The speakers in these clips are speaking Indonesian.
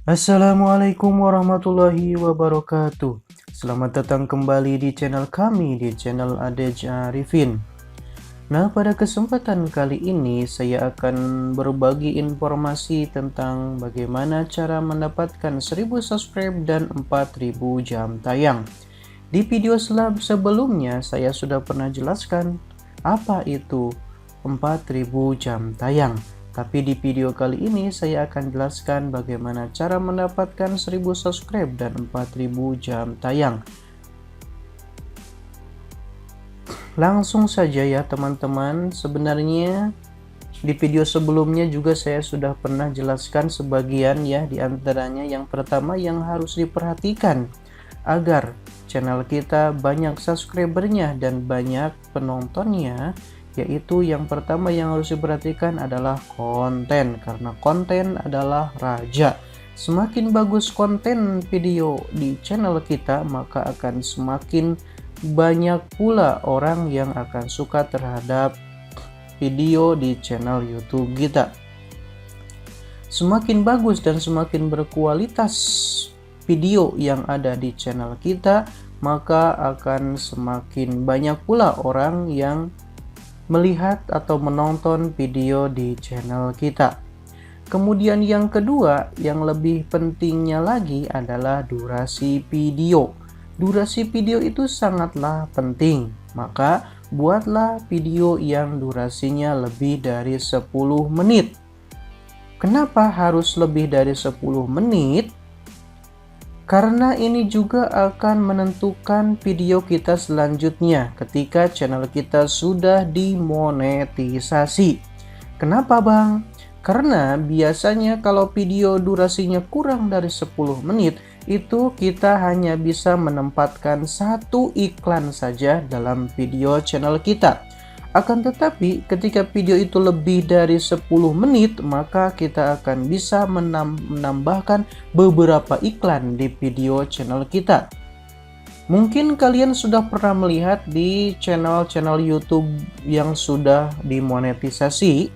Assalamualaikum warahmatullahi wabarakatuh. Selamat datang kembali di channel kami, di channel Adej Arifin. Nah, pada kesempatan kali ini saya akan berbagi informasi tentang bagaimana cara mendapatkan 1000 subscribe dan 4000 jam tayang. Di video sebelumnya saya sudah pernah jelaskan apa itu 4000 jam tayang. Tapi di video kali ini saya akan jelaskan bagaimana cara mendapatkan 1000 subscribe dan 4000 jam tayang. Langsung saja ya teman-teman, sebenarnya di video sebelumnya juga saya sudah pernah jelaskan sebagian ya, di antaranya yang pertama yang harus diperhatikan agar channel kita banyak subscribernya dan banyak penontonnya, yaitu yang pertama yang harus diperhatikan adalah konten, karena konten adalah raja. Semakin bagus konten video di channel kita, maka akan semakin banyak pula orang yang akan suka terhadap video di channel YouTube kita. Semakin bagus dan semakin berkualitas video yang ada di channel kita, maka akan semakin banyak pula orang yang melihat atau menonton video di channel kita. Kemudian yang kedua, yang lebih pentingnya lagi adalah durasi video. Durasi video itu sangatlah penting, maka buatlah video yang durasinya lebih dari 10 menit. Kenapa harus lebih dari 10 menit? Karena ini juga akan menentukan video kita selanjutnya ketika channel kita sudah dimonetisasi. Kenapa Bang? Karena biasanya kalau video durasinya kurang dari 10 menit, itu kita hanya bisa menempatkan satu iklan saja dalam video channel kita. Akan tetapi ketika video itu lebih dari 10 menit, maka kita akan bisa menambahkan beberapa iklan di video channel kita. Mungkin kalian sudah pernah melihat di channel-channel YouTube yang sudah dimonetisasi.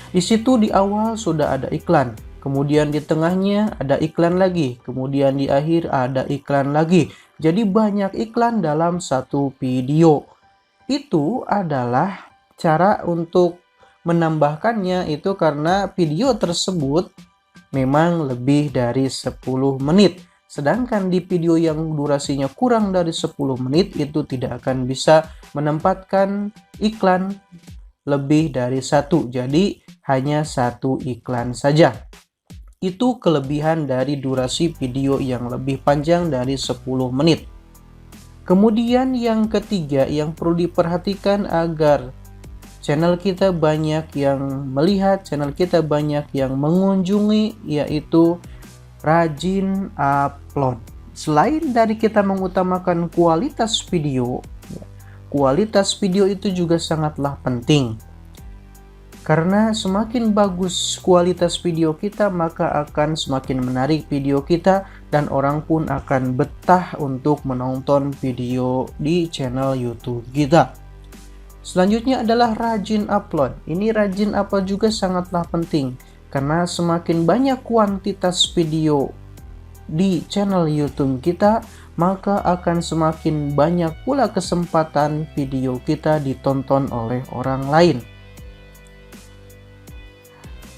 Di situ di awal sudah ada iklan, kemudian di tengahnya ada iklan lagi, kemudian di akhir ada iklan lagi. Jadi banyak iklan dalam satu video. Itu adalah cara untuk menambahkannya, itu karena video tersebut memang lebih dari 10 menit. Sedangkan di video yang durasinya kurang dari 10 menit itu tidak akan bisa menempatkan iklan lebih dari satu. Jadi hanya satu iklan saja. Itu kelebihan dari durasi video yang lebih panjang dari 10 menit. Kemudian yang ketiga yang perlu diperhatikan agar channel kita banyak yang melihat, channel kita banyak yang mengunjungi, yaitu rajin upload. Selain dari kita mengutamakan kualitas video, kualitas video itu juga sangatlah penting. Karena semakin bagus kualitas video kita, maka akan semakin menarik video kita dan orang pun akan betah untuk menonton video di channel YouTube kita. Selanjutnya adalah rajin upload. Ini rajin upload juga sangatlah penting karena semakin banyak kuantitas video di channel YouTube kita, maka akan semakin banyak pula kesempatan video kita ditonton oleh orang lain.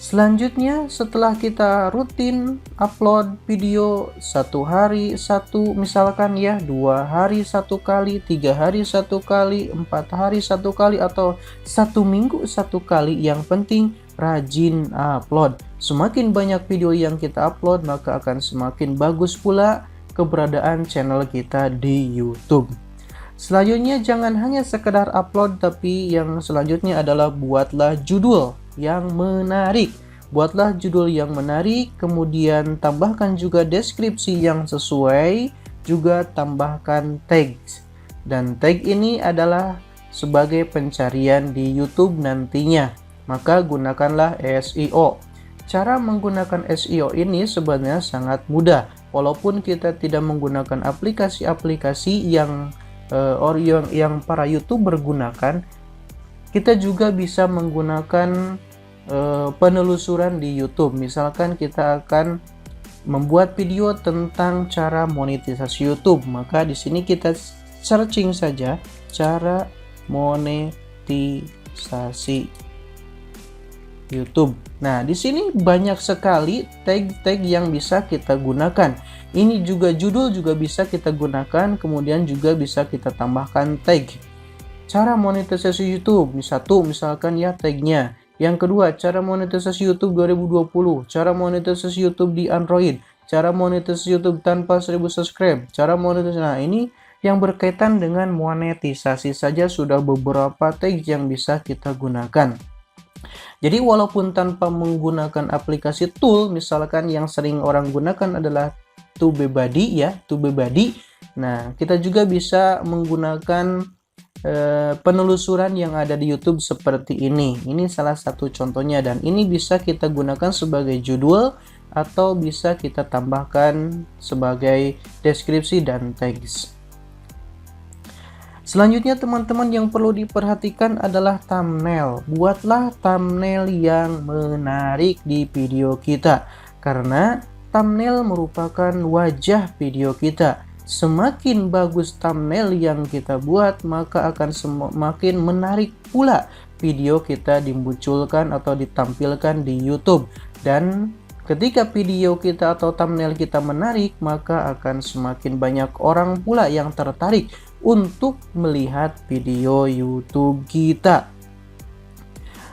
Selanjutnya, setelah kita rutin upload video 1 hari 1, misalkan ya 2 hari 1 kali, 3 hari 1 kali, 4 hari 1 kali, atau 1 minggu 1 kali, yang penting rajin upload. Semakin banyak video yang kita upload, maka akan semakin bagus pula keberadaan channel kita di YouTube. Selanjutnya, jangan hanya sekedar upload, tapi yang selanjutnya adalah buatlah judul yang menarik. Buatlah judul yang menarik, kemudian tambahkan juga deskripsi yang sesuai, juga tambahkan tag. Dan tag ini adalah sebagai pencarian di YouTube nantinya. Maka gunakanlah SEO. Cara menggunakan SEO ini sebenarnya sangat mudah. Walaupun kita tidak menggunakan aplikasi-aplikasi yang para YouTuber gunakan, kita juga bisa menggunakan penelusuran di YouTube. Misalkan kita akan membuat video tentang cara monetisasi YouTube, maka di sini kita searching saja cara monetisasi YouTube. Nah, di sini banyak sekali tag-tag yang bisa kita gunakan. Ini juga judul juga bisa kita gunakan, kemudian juga bisa kita tambahkan tag. Cara monetisasi YouTube, misalkan ya tagnya. Yang kedua, cara monetisasi YouTube 2020, cara monetisasi YouTube di Android, cara monetisasi YouTube tanpa 1000 subscribe, cara monetisasi. Nah, ini yang berkaitan dengan monetisasi saja sudah beberapa tag yang bisa kita gunakan. Jadi walaupun tanpa menggunakan aplikasi tool, misalkan yang sering orang gunakan adalah TubeBuddy ya, TubeBuddy. Nah, kita juga bisa menggunakan penelusuran yang ada di YouTube seperti ini. Ini salah satu contohnya, dan ini bisa kita gunakan sebagai judul atau bisa kita tambahkan sebagai deskripsi dan tags. Selanjutnya teman-teman yang perlu diperhatikan adalah thumbnail. Buatlah thumbnail yang menarik di video kita, karena thumbnail merupakan wajah video kita. Semakin bagus thumbnail yang kita buat, maka akan semakin menarik pula video kita dimunculkan atau ditampilkan di YouTube. Dan ketika video kita atau thumbnail kita menarik, maka akan semakin banyak orang pula yang tertarik untuk melihat video YouTube kita.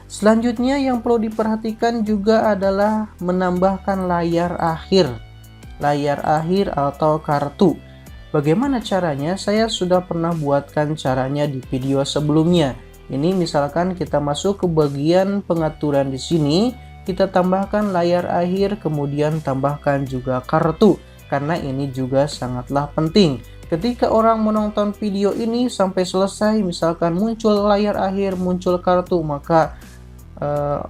Selanjutnya yang perlu diperhatikan juga adalah menambahkan layar akhir atau kartu. Bagaimana caranya? Saya sudah pernah buatkan caranya di video sebelumnya. Ini misalkan kita masuk ke bagian pengaturan di sini, kita tambahkan layar akhir, kemudian tambahkan juga kartu, karena ini juga sangatlah penting. Ketika orang menonton video ini sampai selesai, misalkan muncul layar akhir, muncul kartu, maka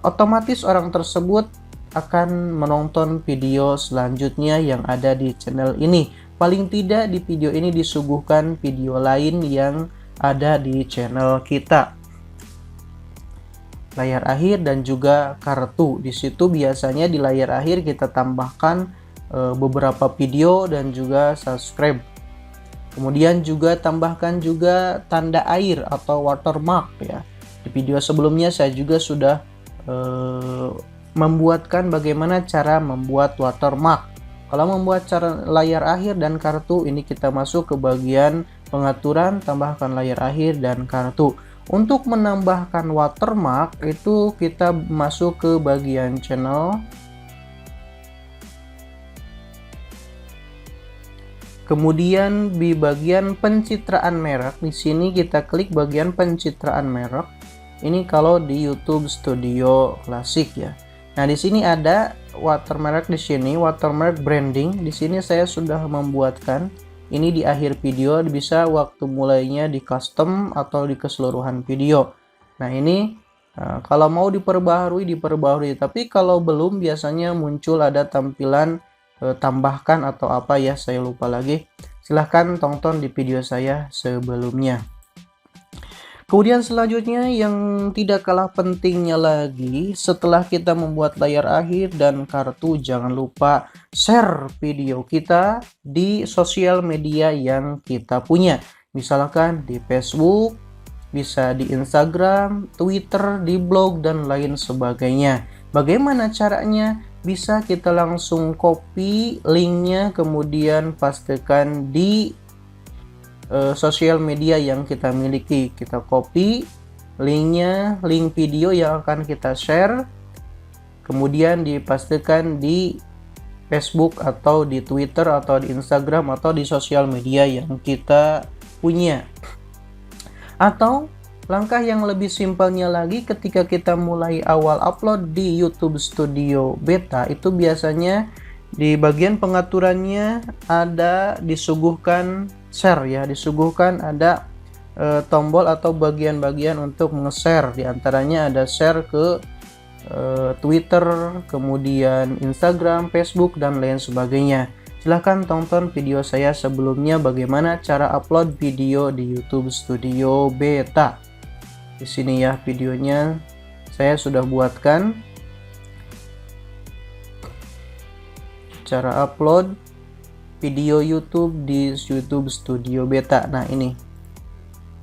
otomatis orang tersebut akan menonton video selanjutnya yang ada di channel ini. Paling tidak di video ini disuguhkan video lain yang ada di channel kita. Layar akhir dan juga kartu. Di situ biasanya di layar akhir kita tambahkan beberapa video dan juga subscribe. Kemudian juga tambahkan juga tanda air atau watermark ya. Di video sebelumnya saya juga sudah membuatkan bagaimana cara membuat watermark. Kalau membuat cara layar akhir dan kartu, ini kita masuk ke bagian pengaturan, tambahkan layar akhir dan kartu. Untuk menambahkan watermark itu kita masuk ke bagian channel. Kemudian di bagian pencitraan merek, di sini kita klik bagian pencitraan merek. Ini kalau di YouTube Studio Classic ya. Nah, di sini ada watermark di sini, watermark branding. Di sini saya sudah membuatkan. Ini di akhir video, bisa waktu mulainya di custom atau di keseluruhan video. Nah, ini kalau mau diperbaharui, tapi kalau belum biasanya muncul ada tampilan tambahkan atau apa ya, saya lupa lagi. Silahkan tonton di video saya sebelumnya. Kemudian selanjutnya yang tidak kalah pentingnya lagi, setelah kita membuat layar akhir dan kartu, jangan lupa share video kita di sosial media yang kita punya. Misalkan di Facebook, bisa di Instagram, Twitter, di blog, dan lain sebagainya. Bagaimana caranya? Bisa kita langsung copy linknya, kemudian pastekan di sosial media yang kita miliki. Kita copy linknya, link video yang akan kita share, kemudian dipastikan di Facebook atau di Twitter atau di Instagram atau di sosial media yang kita punya. Atau langkah yang lebih simpelnya lagi, ketika kita mulai awal upload di YouTube Studio Beta, itu biasanya di bagian pengaturannya ada disuguhkan share ya, disuguhkan ada tombol atau bagian-bagian untuk nge-share. Di antaranya ada share ke Twitter, kemudian Instagram, Facebook, dan lain sebagainya. Silahkan tonton video saya sebelumnya bagaimana cara upload video di YouTube Studio Beta. Di sini ya videonya saya sudah buatkan. cara upload video YouTube di YouTube Studio Beta. Nah, ini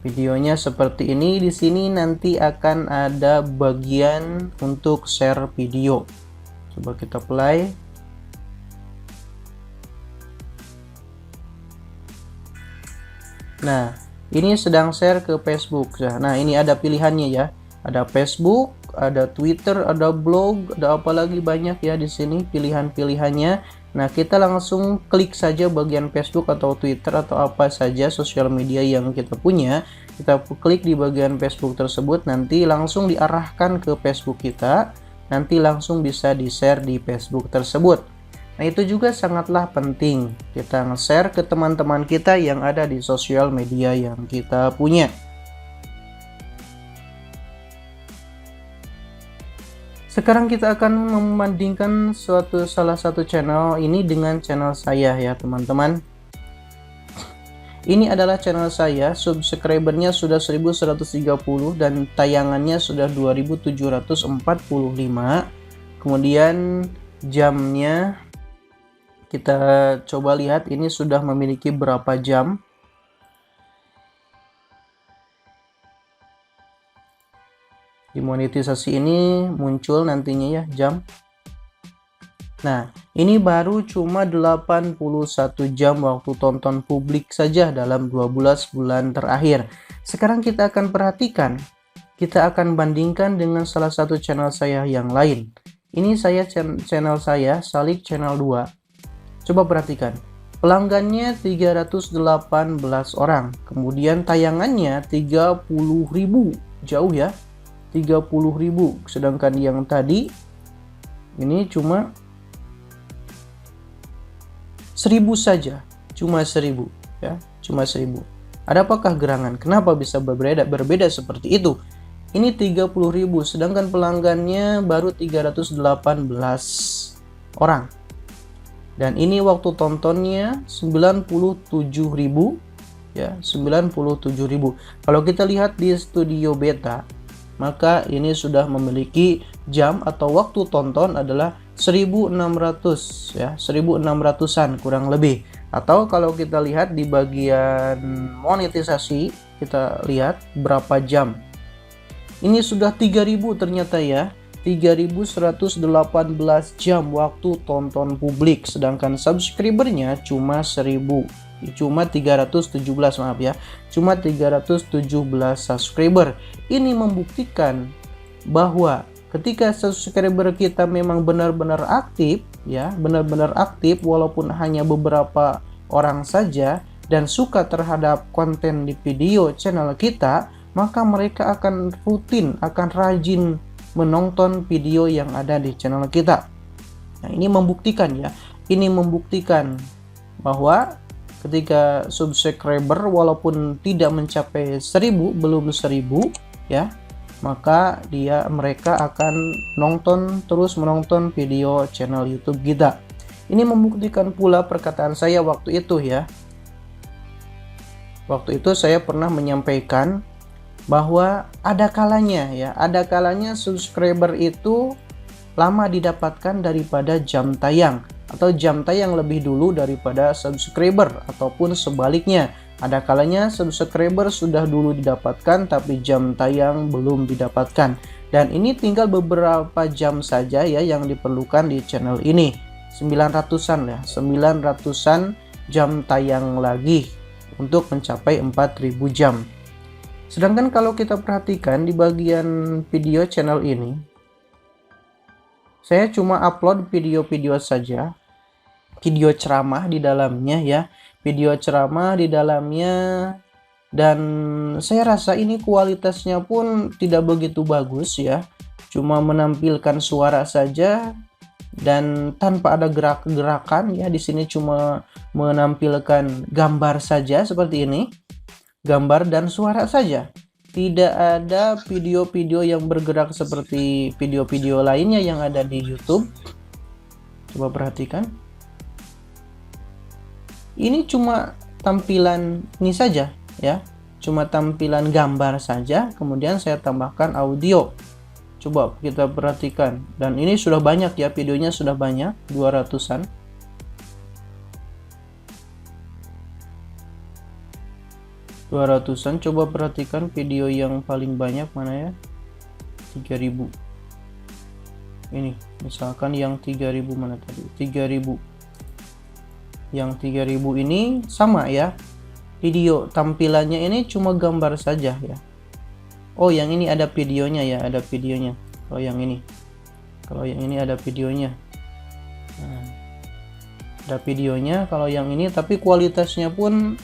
videonya seperti ini. Di sini nanti akan ada bagian untuk share video. Coba kita play. Nah, ini sedang share ke Facebook. Nah, ini ada pilihannya ya. Ada Facebook, ada Twitter, ada blog, ada apa lagi banyak ya di sini pilihan-pilihannya. Nah, kita langsung klik saja bagian Facebook atau Twitter atau apa saja sosial media yang kita punya. Kita klik di bagian Facebook tersebut, nanti langsung diarahkan ke Facebook kita. Nanti langsung bisa di-share di Facebook tersebut. Nah, itu juga sangatlah penting kita nge-share ke teman-teman kita yang ada di sosial media yang kita punya. Sekarang kita akan membandingkan salah satu channel ini dengan channel saya ya teman-teman. Ini adalah channel saya, subscribernya sudah 1130 dan tayangannya sudah 2745. Kemudian jamnya kita coba lihat ini sudah memiliki berapa jam. Di monetisasi ini muncul nantinya ya jam. Nah, ini baru cuma 81 jam waktu tonton publik saja dalam 12 bulan terakhir. Sekarang kita akan perhatikan, kita akan bandingkan dengan salah satu channel saya yang lain. Ini saya channel saya, Salik Channel 2. Coba perhatikan, pelanggannya 318 orang, kemudian tayangannya 30.000, jauh ya. 30.000, sedangkan yang tadi ini cuma 1.000 saja, cuma 1.000 ya, cuma 1.000. Ada apakah gerangan? Kenapa bisa berbeda seperti itu? Ini 30.000, sedangkan pelanggannya baru 318 orang. Dan ini waktu tontonnya 97.000 ya, 97.000. Kalau kita lihat di Studio Beta, maka ini sudah memiliki jam atau waktu tonton adalah 1.600 ya, 1.600-an kurang lebih. Atau kalau kita lihat di bagian monetisasi, kita lihat berapa jam. Ini sudah 3.000 ternyata ya, 3.118 jam waktu tonton publik, sedangkan subscribernya cuma 1.000. Cuma 317, maaf ya, cuma 317 subscriber. Ini membuktikan bahwa ketika subscriber kita memang benar-benar aktif ya, benar-benar aktif walaupun hanya beberapa orang saja dan suka terhadap konten di video channel kita, maka mereka akan rutin, akan rajin menonton video yang ada di channel kita. Nah, ini membuktikan ya, ini membuktikan bahwa ketika subscriber walaupun tidak mencapai 1.000, belum 1.000 ya, maka mereka akan terus menonton video channel YouTube kita. Ini membuktikan pula perkataan saya waktu itu ya. Waktu itu saya pernah menyampaikan bahwa ada kalanya subscriber itu lama didapatkan daripada jam tayang, atau jam tayang lebih dulu daripada subscriber, ataupun sebaliknya. Ada kalanya subscriber sudah dulu didapatkan tapi jam tayang belum didapatkan. Dan ini tinggal beberapa jam saja ya yang diperlukan di channel ini. 900-an ya, 900-an jam tayang lagi untuk mencapai 4.000 jam. Sedangkan kalau kita perhatikan di bagian video channel ini, saya cuma upload video-video saja, video ceramah di dalamnya ya, video ceramah di dalamnya, dan saya rasa ini kualitasnya pun tidak begitu bagus ya, cuma menampilkan suara saja dan tanpa ada gerak-gerakan ya. Di sini cuma menampilkan gambar saja seperti ini, gambar dan suara saja. Tidak ada video-video yang bergerak seperti video-video lainnya yang ada di YouTube. Coba perhatikan. Ini cuma tampilan ini saja ya. Cuma tampilan gambar saja, kemudian saya tambahkan audio. Coba kita perhatikan. Dan ini sudah banyak ya, videonya sudah banyak, 200-an. 200-an. Coba perhatikan video yang paling banyak mana ya, 3000. Ini misalkan yang 3000 mana tadi, 3000. Yang 3000 ini sama ya, video tampilannya ini cuma gambar saja ya. Oh yang ini ada videonya ya, ada videonya. Kalau yang ini ada videonya. Nah, ada videonya kalau yang ini, tapi kualitasnya pun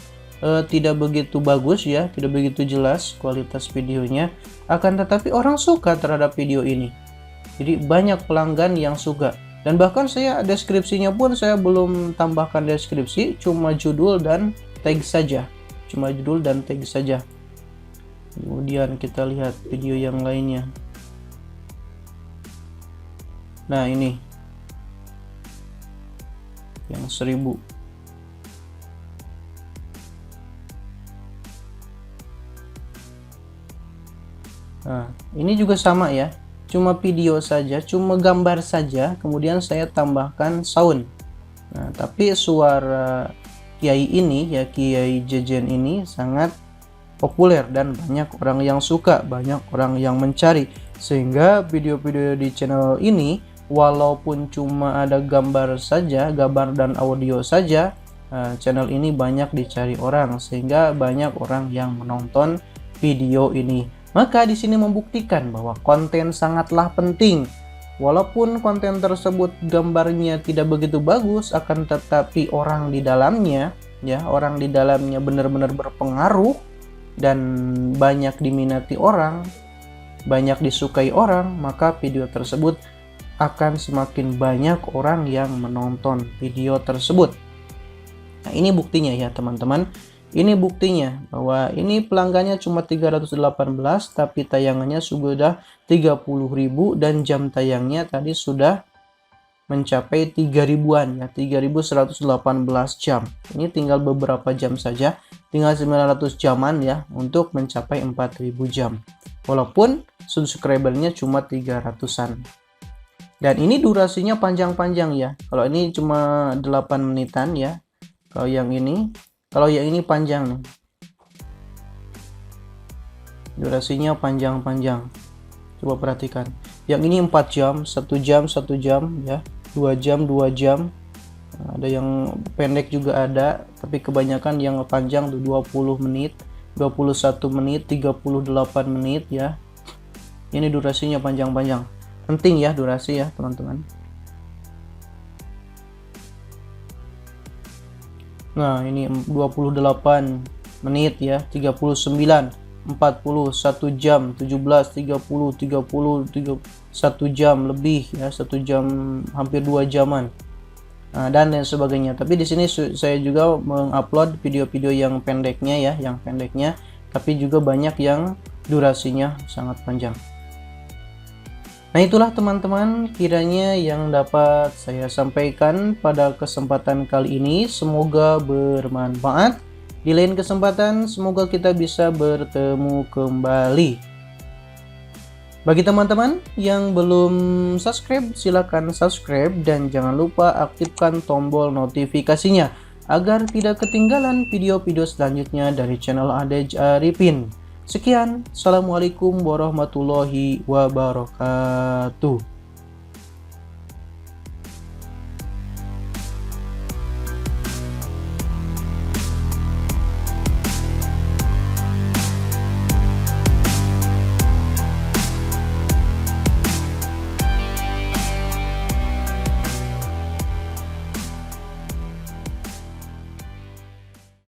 tidak begitu bagus ya, tidak begitu jelas kualitas videonya. Akan tetapi orang suka terhadap video ini, jadi banyak pelanggan yang suka. Dan bahkan saya deskripsinya pun saya belum tambahkan deskripsi, cuma judul dan tag saja, Kemudian kita lihat video yang lainnya. Nah ini yang 1000. Nah ini juga sama ya, cuma video saja, cuma gambar saja, kemudian saya tambahkan sound. Nah tapi suara Kiai ini ya, Kiai Jejen ini sangat populer dan banyak orang yang suka, banyak orang yang mencari, sehingga video-video di channel ini walaupun cuma ada gambar saja, gambar dan audio saja, channel ini banyak dicari orang, sehingga banyak orang yang menonton video ini. Maka di sini membuktikan bahwa konten sangatlah penting. Walaupun konten tersebut gambarnya tidak begitu bagus, akan tetapi orang di dalamnya ya, orang di dalamnya benar-benar berpengaruh dan banyak diminati orang, banyak disukai orang, maka video tersebut akan semakin banyak orang yang menonton video tersebut. Nah, ini buktinya ya teman-teman. Ini buktinya bahwa ini pelanggannya cuma 318 tapi tayangannya sudah 30.000 dan jam tayangnya tadi sudah mencapai 3000-an ya, 3118 jam. Ini tinggal beberapa jam saja, tinggal 900 jaman ya untuk mencapai 4000 jam. Walaupun subscribernya cuma 300-an. Dan ini durasinya panjang-panjang ya. Kalau ini cuma 8 menitan ya. Kalau yang ini panjang nih. Durasinya panjang-panjang. Coba perhatikan. Yang ini 4 jam, 1 jam, 1 jam ya. 2 jam, 2 jam. Nah, ada yang pendek juga ada, tapi kebanyakan yang panjang tuh 20 menit, 21 menit, 38 menit ya. Ini durasinya panjang-panjang. Penting ya durasi ya, teman-teman. Nah, ini 28 menit ya, 39, 40, 1 jam, 17, 30, 1 jam lebih ya, 1 jam hampir 2 jaman. Nah, dan lain sebagainya. Tapi di sini saya juga mengupload video-video yang pendeknya ya, tapi juga banyak yang durasinya sangat panjang. Nah, itulah teman-teman kiranya yang dapat saya sampaikan pada kesempatan kali ini. Semoga bermanfaat. Di lain kesempatan semoga kita bisa bertemu kembali. Bagi teman-teman yang belum subscribe, silakan subscribe dan jangan lupa aktifkan tombol notifikasinya agar tidak ketinggalan video-video selanjutnya dari channel Adej Arifin. Sekian, assalamualaikum warahmatullahi wabarakatuh.